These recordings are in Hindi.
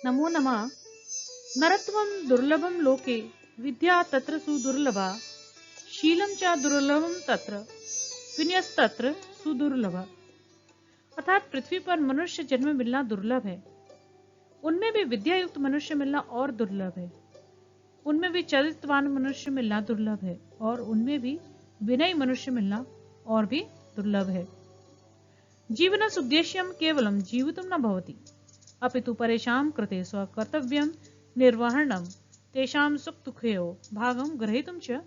नमो नमः। नरत्वं दुर्लभं लोके विद्या तत्र सुदुर्लभा शीलं च दुर्लभं तत्र विनयस्तत्र सुदुर्लभ। अर्थात पृथ्वी पर मनुष्य जन्म मिलना दुर्लभ है, उनमें भी विद्या युक्त मनुष्य मिलना और दुर्लभ है, उनमें भी चरित्रवान मनुष्य मिलना दुर्लभ है और उनमें भी विनयी मनुष्य मिलना और भी दुर्लभ है। जीवनस्य उद्देश्यं केवलं जीवितुं न भवति, अपितु परेषां कृते स्वकर्तव्यं निर्वहणं तेषां सुखदुःखयोः भागं ग्रहीतुं च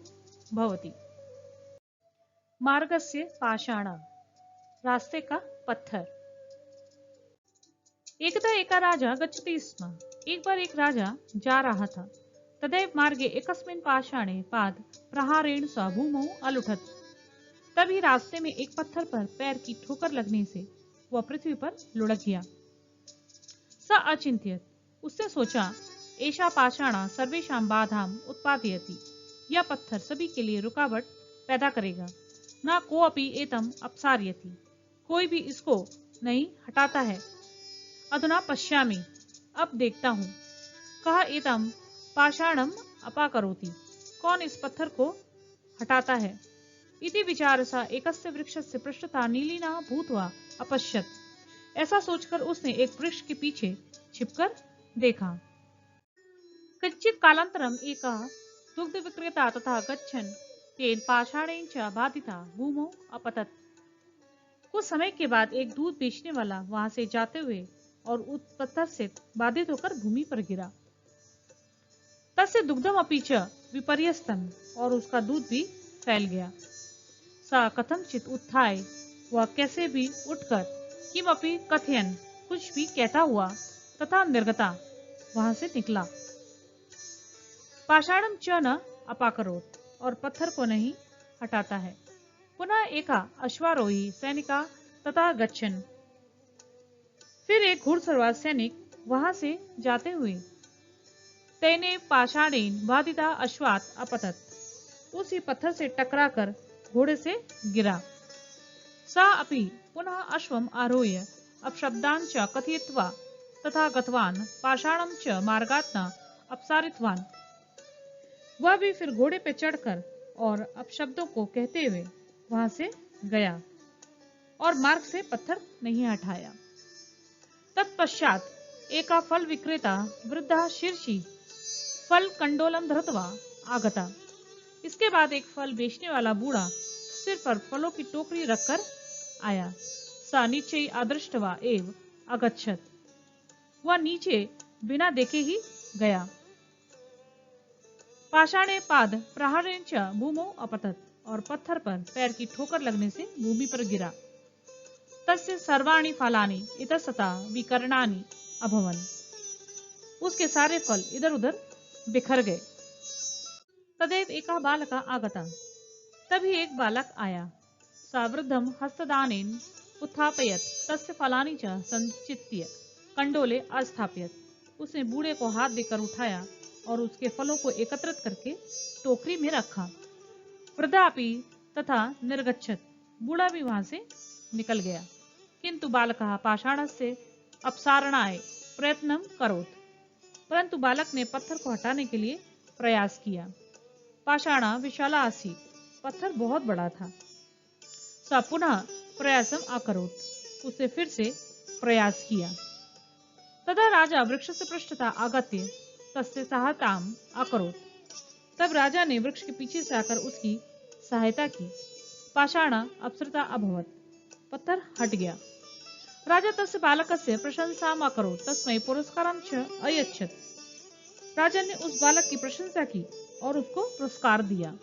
भवति। मार्गस्य पाषाण, रास्ते का पत्थर। एकदा एका राजा गच्छति स्म। एक बार एक राजा जा रहा था। तदैव मार्गे एकस्मिन् पाषाणे पाद प्रहारेण स भूमौ अलुठत्। तभी रास्ते में एक पत्थर पर पैर की ठोकर लगने से वह पृथ्वी पर लुढ़क गया। स अचिंत्यत, उसने सोचा, एषा पाषाणा सर्वेषां बाधाम उत्पादयति, यह पत्थर सभी के लिए रुकावट पैदा करेगा। न कोऽपि एतम अपसारयति, कोई भी इसको नहीं हटाता है। अधुना पश्यामि, अब देखता हूँ। कः एतम पाषाणम अपाकरोति, कौन इस पत्थर को हटाता है। इति विचारसा एकस्य वृक्षस्य पृष्ठतः नीलिना भूत्वा अपश्यत्। ऐसा सोचकर उसने एक वृक्ष के पीछे छिपकर देखा। किंचित् कालांतरम् एकः दुग्ध विक्रेता तथा गच्छन् तेन पाषाणेन च बाधिता भूमौ अपतत्। कुछ समय के बाद एक दूध बेचने वाला वहां से जाते हुए और उस पत्थर से बाधित होकर भूमि पर गिरा। तस्य दुग्धम अपि च विपर्यस्तम्, और उसका दूध भी फैल गया। सा कथमचित् उत्थाय, वह कैसे भी उठकर किमपि कथयन्, कुछ भी कहता हुआ तथा निर्गता, वहां से निकला। पाषाणम च न अपाकरोत्, और पत्थर को नहीं हटाता है। पुनः एका अश्वारोही सैनिका तथा गच्छन्, फिर एक घुड़सवार सैनिक वहां से जाते हुए तेने पाषाणेन बाधिता अश्वात् अपतत्, उसी पत्थर से टकराकर घोड़े से गिरा। सा अपि पुनः अश्वम आरोह्य अपशब्दान् च कथयित्वा तथा गतवान् पाषाणं च मार्गात् न अपसारितवान्। वह भी फिर घोड़े पे चढ़कर और अपशब्दों को कहते हुए वहां से गया और मार्ग से पत्थर नहीं हटाया। तत्पश्चात एका फल विक्रेता वृद्धा शीर्षि फल कंडोलम धृत्वा आगता। इसके बाद एक फल बेचने वाला बूढ़ा सिर पर फलों की टोकरी रखकर आया। सा नीचे अदृष्टवा एव अगच्छत्, वह नीचे बिना देखे ही गया। पाषाणे पाद प्रहारेण च भूमौ अपतत्, और पत्थर पर पैर की ठोकर लगने से भूमि पर गिरा। तस्य सर्वाणि फलानि इतस्ततः विकर्णानि अभवन्, उसके सारे फल इधर उधर बिखर गए। तदैव एका बालका आगता, तभी एक बालक आया। सा वृद्धम हस्तदानेन उत्थापयत् तस्य फलानि च संचित्य कंडोले अस्थापयत्, उसने बूढ़े को हाथ देकर उठाया और उसके फलों को एकत्रित करके टोकरी में रखा। वृद्धापि तथा निर्गच्छत्, बूढ़ा भी वहां से निकल गया। किंतु बालकः पाषाणस्य अपसारणाय प्रयत्नं करोत्, परंतु बालक ने पत्थर को हटाने के लिए प्रयास किया। पाषाणा विशाला आसीत्, पत्थर बहुत बड़ा था। सा पुनः प्रयासम अकरोत्, उसने फिर से प्रयास किया। तदा राजा वृक्षस्य पृष्ठतः आगत्य तस्य सहायताम अकरोत्, तब राजा ने वृक्ष के पीछे से आकर उसकी सहायता की। पाषाणा अपसृता अभवत्, पत्थर हट गया। राजा तस्य बालकस्य प्रशंसाम अकरोत् तस्मै पुरस्कारं च अयच्छत्, राजा ने उस बालक की प्रशंसा की और उसको पुरस्कार दिया।